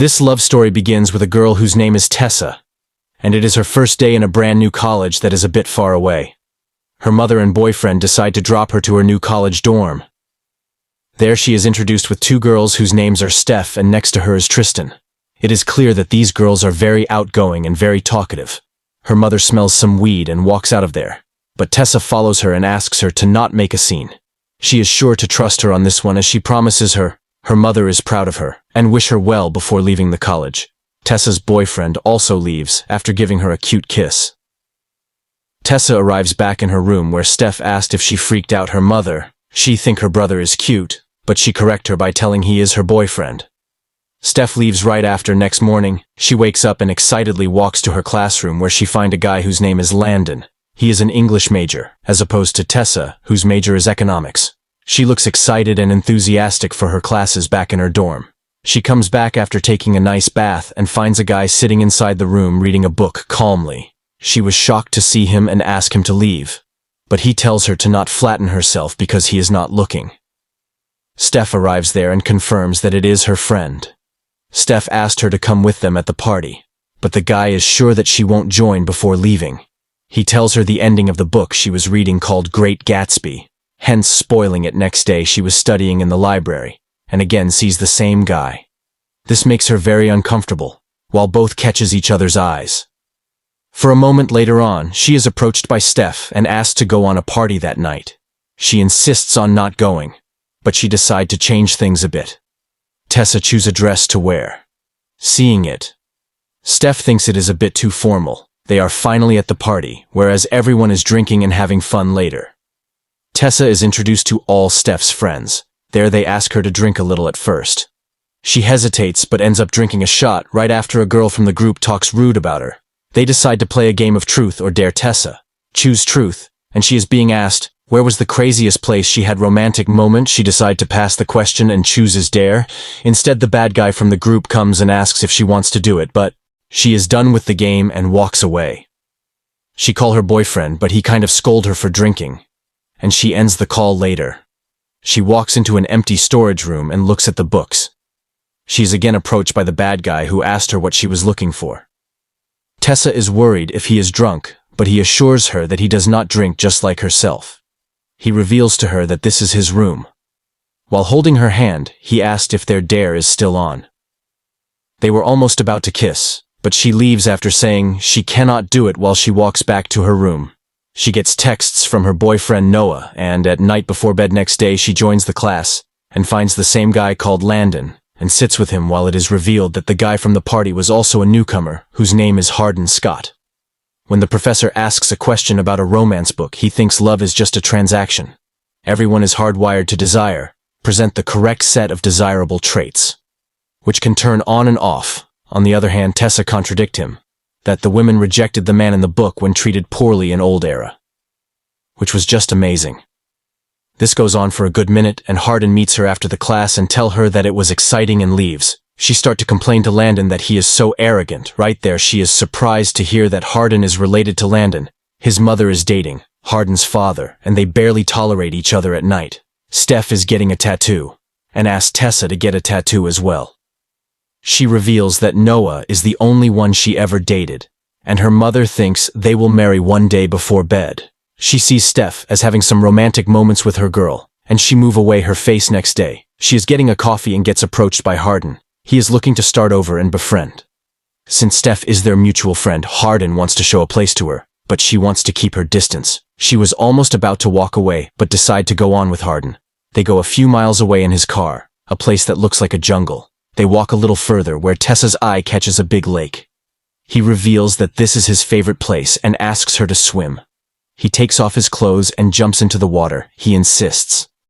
This love story begins with a girl whose name is Tessa, and it is her first day in a brand new college that is a bit far away. Her mother and boyfriend decide to drop her to her new college dorm. There she is introduced with two girls whose names are Steph, and next to her is Tristan. It is clear that these girls are very outgoing and very talkative. Her mother smells some weed and walks out of there, but Tessa follows her and asks her to not make a scene. She is sure to trust her on this one, as she promises her mother is proud of her and wish her well before leaving the college. Tessa's boyfriend also leaves after giving her a cute kiss. Tessa arrives back in her room where Steph asked if she freaked out her mother. She think her brother is cute, but she correct her by telling he is her boyfriend. Steph leaves right after. Next morning, she wakes up and excitedly walks to her classroom where she find a guy whose name is Landon. He is an English major, as opposed to Tessa, whose major is economics. She looks excited and enthusiastic for her classes back in her dorm. She comes back after taking a nice bath and finds a guy sitting inside the room reading a book calmly. She was shocked to see him and ask him to leave, but he tells her to not flatten herself because he is not looking. Steph arrives there and confirms that it is her friend. Steph asked her to come with them at the party, but the guy is sure that she won't join before leaving. He tells her the ending of the book she was reading called Great Gatsby, hence spoiling it. Next day she was studying in the library, and again sees the same guy. This makes her very uncomfortable, while both catches each other's eyes. For a moment later on, she is approached by Steph and asked to go on a party that night. She insists on not going, but she decides to change things a bit. Tessa chooses a dress to wear. Seeing it, Steph thinks it is a bit too formal. They are finally at the party, whereas everyone is drinking and having fun later. Tessa is introduced to all Steph's friends. There they ask her to drink a little at first. She hesitates but ends up drinking a shot right after a girl from the group talks rude about her. They decide to play a game of truth or dare. Tessa choose truth, and she is being asked where was the craziest place she had romantic moment. She decides to pass the question and chooses dare. Instead, the bad guy from the group comes and asks if she wants to do it, but she is done with the game and walks away. She calls her boyfriend, but he kind of scolds her for drinking, and she ends the call later. She walks into an empty storage room and looks at the books. She is again approached by the bad guy who asked her what she was looking for. Tessa is worried if he is drunk, but he assures her that he does not drink, just like herself. He reveals to her that this is his room. While holding her hand, he asked if their dare is still on. They were almost about to kiss, but she leaves after saying she cannot do it while she walks back to her room. She gets texts from her boyfriend Noah, and at night before bed next day she joins the class and finds the same guy called Landon and sits with him while it is revealed that the guy from the party was also a newcomer whose name is Hardin Scott. When the professor asks a question about a romance book, he thinks love is just a transaction. Everyone is hardwired to desire, present the correct set of desirable traits, which can turn on and off. On the other hand, Tessa contradicts him, that the women rejected the man in the book when treated poorly in old era, which was just amazing. This goes on for a good minute, and Hardin meets her after the class and tell her that it was exciting and leaves. She start to complain to Landon that he is so arrogant. Right there she is surprised to hear that Hardin is related to Landon. His mother is dating Hardin's father, and they barely tolerate each other at night. Steph is getting a tattoo, and asks Tessa to get a tattoo as well. She reveals that Noah is the only one she ever dated, and her mother thinks they will marry one day before bed. She sees Steph as having some romantic moments with her girl, and she move away her face. Next day, she is getting a coffee and gets approached by Hardin. He is looking to start over and befriend. Since Steph is their mutual friend, Hardin wants to show a place to her, but she wants to keep her distance. She was almost about to walk away, but decide to go on with Hardin. They go a few miles away in his car, a place that looks like a jungle. They walk a little further where Tessa's eye catches a big lake. He reveals that this is his favorite place and asks her to swim. He takes off his clothes and jumps into the water. He insists,